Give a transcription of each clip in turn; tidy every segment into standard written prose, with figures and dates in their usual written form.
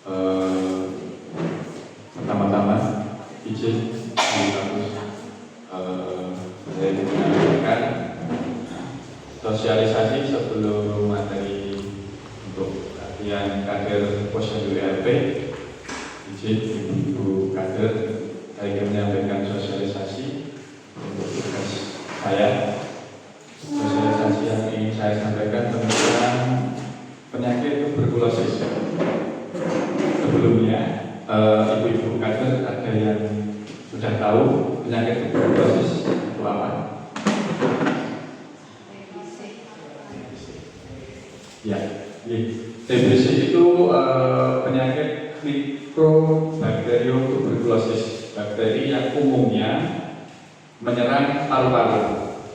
Eh, Pertama-tama izin bagus saya menyampaikan sosialisasi sebelum materi untuk latihan kader posyandu RP. Izin ibu-ibu kader saya menyampaikan sosialisasi untuk tugas saya. Sosialisasi yang ingin saya sampaikan tentang penyakit tuberkulosis. Sebelumnya ibu-ibu kader ada yang sudah tahu penyakit tuberkulosis itu apa? Ya, TBC itu penyakit Mycobacterium tuberculosis, bakteri yang umumnya menyerang paru-paru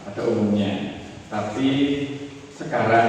pada umumnya. Tapi sekarang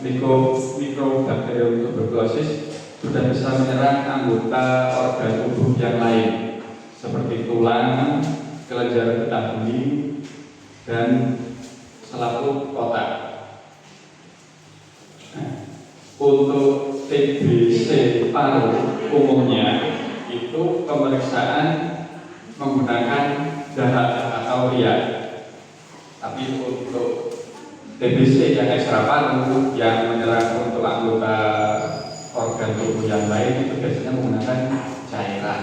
Mycobacterium tuberculosis sudah bisa menyerang anggota organ tubuh yang lain seperti tulang, kelenjar getah bening, dan selaput otak. Untuk TBC paru umumnya itu pemeriksaan menggunakan dahak atau riak. Tapi untuk TBC yang ekstra paru yang menyerang untuk anggota organ tubuh yang lain itu biasanya menggunakan cairan.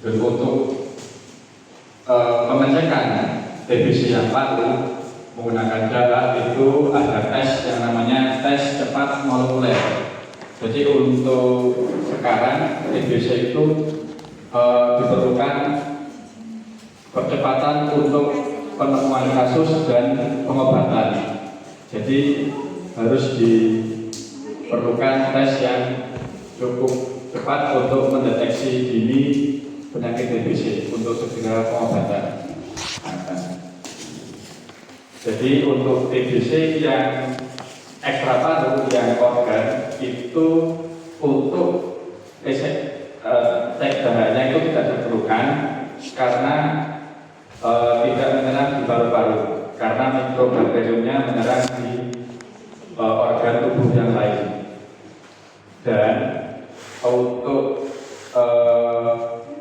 Dan untuk pengecekan TBC yang paru menggunakan darah itu ada tes yang namanya tes cepat molekuler. Jadi untuk sekarang TBC itu diperlukan percepatan untuk penemuan kasus dan pengobatan. Jadi harus diperlukan tes yang cukup cepat untuk mendeteksi dini penyakit TBC untuk segera pengobatan. Jadi untuk TBC yang ekstra paru yang organ itu untuk cek dahaknya itu tidak diperlukan karena tidak menyerang di paru-paru, karena mikrobakteriumnya menyerang di organ tubuh yang lain. Dan untuk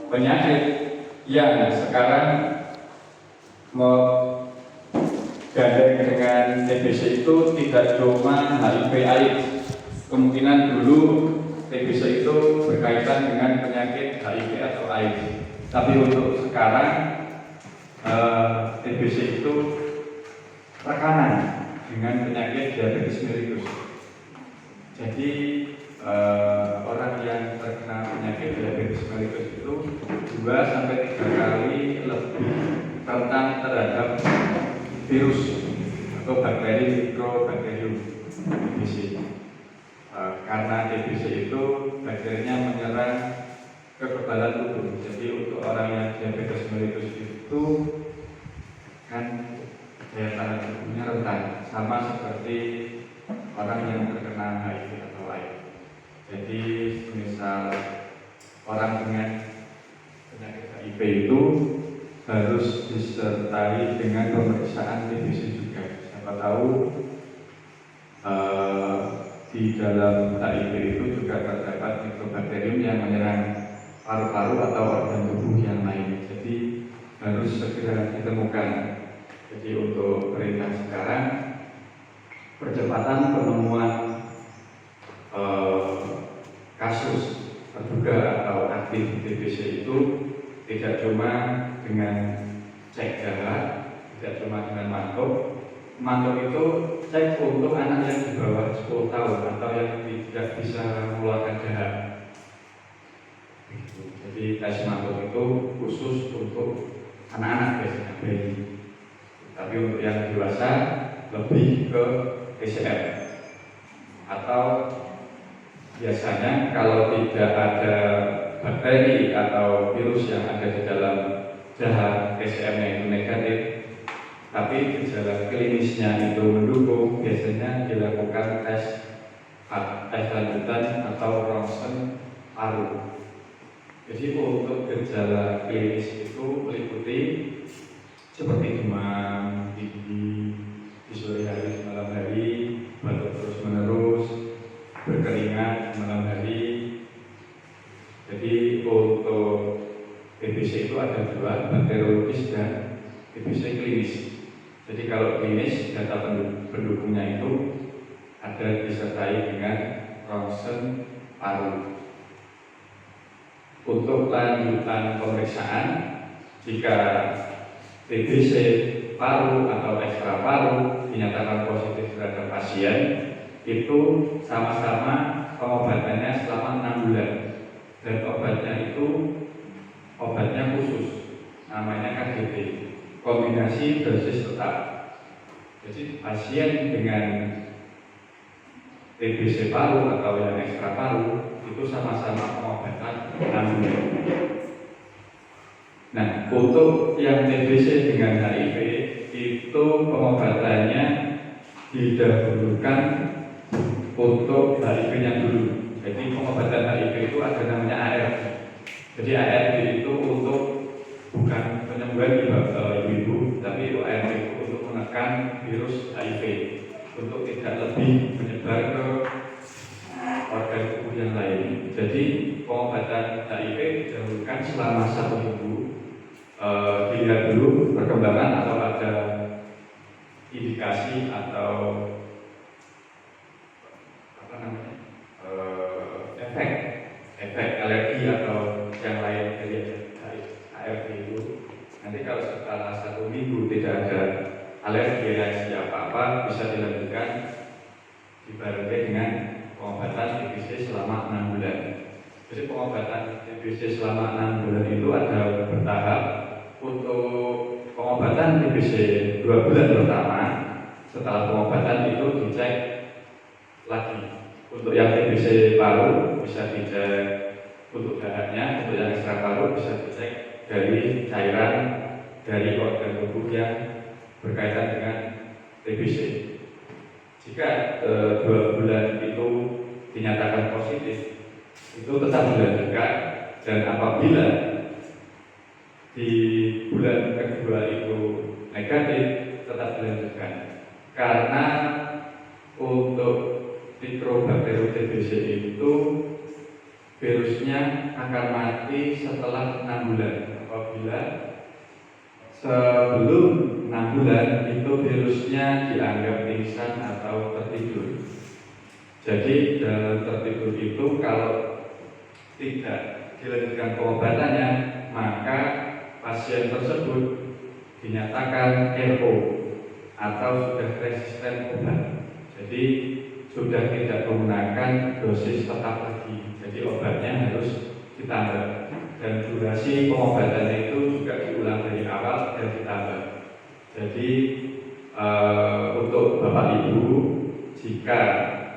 penyakit yang sekarang gandeng dengan TBC itu tidak cuma HIV/AIDS. Kemungkinan dulu TBC itu berkaitan dengan penyakit HIV atau AIDS. Tapi untuk sekarang TBC itu rekanan dengan penyakit diabetes mellitus. Jadi orang yang terkena penyakit diabetes mellitus itu 2-3 kali lebih rentan terhadap virus atau bakteri Mycobacterium TBC. Karena TBC itu bakterinya menyerang kekebalan tubuh. Jadi untuk orang yang diabetes mellitus itu kan daya tahan tubuhnya rentan, sama seperti orang yang terkena HIV atau AIDS. Jadi misal orang dengan penyakit HIV itu harus disertai dengan pemeriksaan TBC juga. Siapa tahu di dalam HIV itu juga terdapat mikrobakterium yang menyerang paru-paru atau organ tubuh yang lain. Jadi harus segera ditemukan. Jadi untuk perintah sekarang, percepatan penemuan kasus terduga atau aktif TBC itu tidak cuma dengan cek darah, tidak cuma dengan mantuk. Mantuk itu cek untuk anak yang di bawah 10 tahun atau yang tidak bisa mengeluarkan darah. Jadi tes mantuk itu khusus untuk anak-anak biasanya bayi. Tapi untuk yang dewasa lebih ke PCR. Atau biasanya kalau tidak ada bakteri atau virus yang ada di dalam darah, PCR-nya itu negatif, tapi gejala klinisnya itu mendukung, biasanya dilakukan tes lanjutan atau ronsen paru. Jadi untuk gejala klinis itu meliputi seperti demam tinggi di sore hari, malam hari, batuk terus menerus, dua, bakteriologis dan TBC klinis. Jadi kalau klinis data pendukungnya itu ada disertai dengan ronsen paru. Untuk lanjutan pemeriksaan, jika TBC paru atau ekstra paru dinyatakan positif terhadap pasien, itu sama-sama pengobatannya selama 6 bulan, dan obatnya khusus, namanya KDT, kombinasi dosis tetap. Jadi pasien dengan TBC paru atau yang ekstra paru itu sama-sama pengobatan 6 bulan. Nah, untuk yang TBC dengan HIV itu pengobatannya didahulukan untuk HIV-nya dulu. Jadi pengobatan HIV itu ada namanya ARV. Jadi ARV itu untuk bukan penyembuhan ibu-ibu, tapi ARV itu untuk menekan virus HIV untuk tidak lebih menyebar ke organ tubuh yang lain. Jadi pengobatan HIV didahulukan selama 1 minggu. Dilihat dulu perkembangan atau ada indikasi atau efek alergi atau yang lain dari ARV itu. Nanti kalau setelah 1 minggu tidak ada alergi reaksi apa-apa, bisa dilanjutkan dibarengi dengan pengobatan TBC selama 6 bulan. Jadi pengobatan TBC selama 6 bulan itu ada bertahap. Untuk pengobatan TBC 2 bulan pertama, setelah pengobatan itu dicek lagi. Untuk yang TBC paru bisa dicek untuk darahnya, untuk yang ekstra paru bisa dicek dari cairan dari organ tubuh yang berkaitan dengan TBC. Jika 2 bulan itu dinyatakan positif, itu tetap dilanjutkan, dan apabila di bulan kedua itu negatif, tetap dilanjutkan. Karena untuk Mikrobakterium TBC itu virusnya akan mati setelah 6 bulan. Apabila sebelum 6 bulan itu virusnya dianggap pingsan atau tertidur. Jadi dalam tertidur itu kalau tidak dilanjutkan pengobatannya, maka pasien tersebut dinyatakan RO atau sudah resisten obat. Jadi sudah tidak menggunakan dosis tetap lagi. Jadi obatnya harus ditambah, dan durasi pengobatannya itu juga diulang dari awal dan ditambah. Jadi untuk Bapak Ibu, jika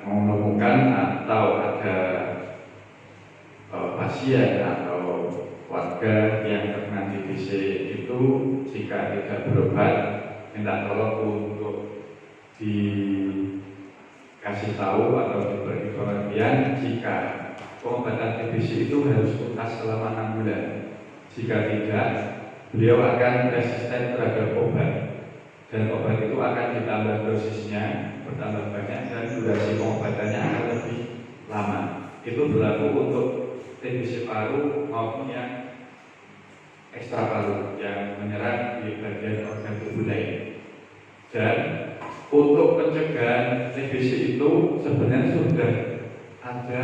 menemukan atau ada pasien atau warga yang terkena TBC itu, jika tidak berobat, minta tolong untuk dikasih tahu atau diberi pengertian jika pengobatan TBC itu harus tuntas selama 6 bulan. Jika tidak, beliau akan resisten terhadap obat, dan obat itu akan ditambah dosisnya, bertambah banyak, dan durasi pengobatannya akan lebih lama. Itu berlaku untuk TBC paru maupun yang ekstra paru yang menyerang di bagian organ tubuh lain. Dan untuk pencegahan TBC itu sebenarnya sudah ada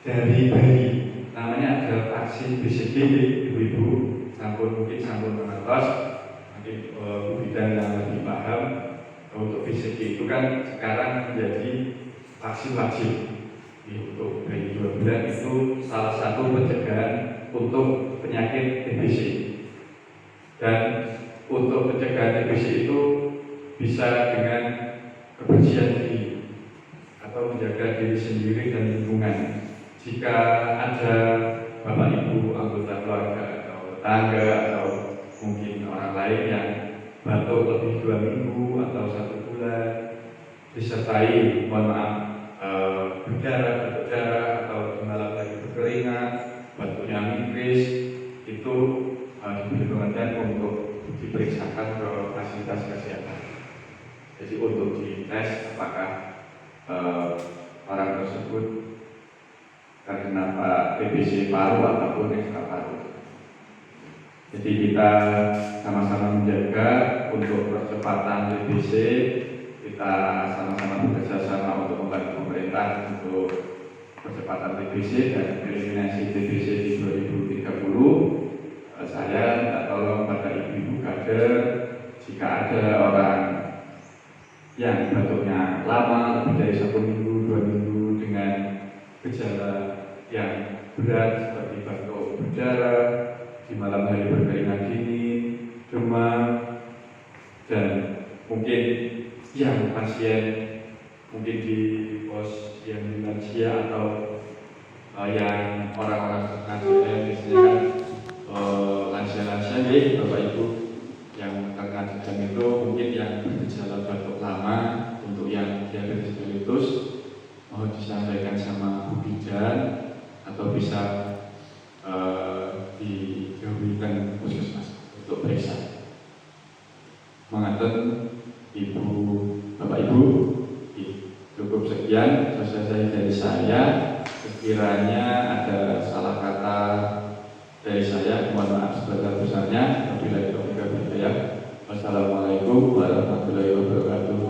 dari bayi, namanya ada vaksin BCG. Ibu-ibu mungkin sampun mengertos, mungkin Bu Bidan yang lebih paham. Untuk BCG itu kan sekarang menjadi vaksin wajib. Untuk bayi 2 bulan itu salah satu pencegahan untuk penyakit TBC. Dan untuk pencegahan TBC itu bisa dengan kebersihan diri atau menjaga diri sendiri dan lingkungan. Jika ada Bapak Ibu anggota keluarga atau tetangga atau mungkin orang lain yang batuk lebih 2 minggu atau 1 bulan, disertai berdarah atau malam lagi berkeringat, batuknya menipis, itu diberi pengertian untuk diperiksakan ke fasilitas kesehatan. Jadi untuk dites apakah orang tersebut terkena TBC paru ataupun ekstra paru. Jadi kita sama-sama menjaga untuk percepatan TBC, kita sama-sama bekerja sama untuk membantu pemerintah untuk percepatan TBC dan eliminasi TBC di 2030. Saya minta tolong pada ibu-ibu kader, jika ada orang yang batuknya lama lebih dari 1 minggu, 2 minggu dengan gejala yang berat seperti batuk berdarah, di malam hari berkeringat dingin, demam, dan mungkin yang pasien mungkin di pos yang di lansia atau yang orang-orang lansia, biasanya kan lansia-lansia nih Bapak Ibu yang terkadang itu mungkin yang bergejala batuk lama, untuk yang diabetes mellitus mohon disampaikan sama Bu Bidan atau bisa didahulukan puskesmas untuk periksa. Mengatur Ibu, Bapak Ibu, cukup sekian selesai dari saya. Sekiranya ada salah kata dari saya, mohon maaf sebesar-besarnya. Wabillahi taufiq wal hidayah. Wassalamualaikum warahmatullahi wabarakatuh.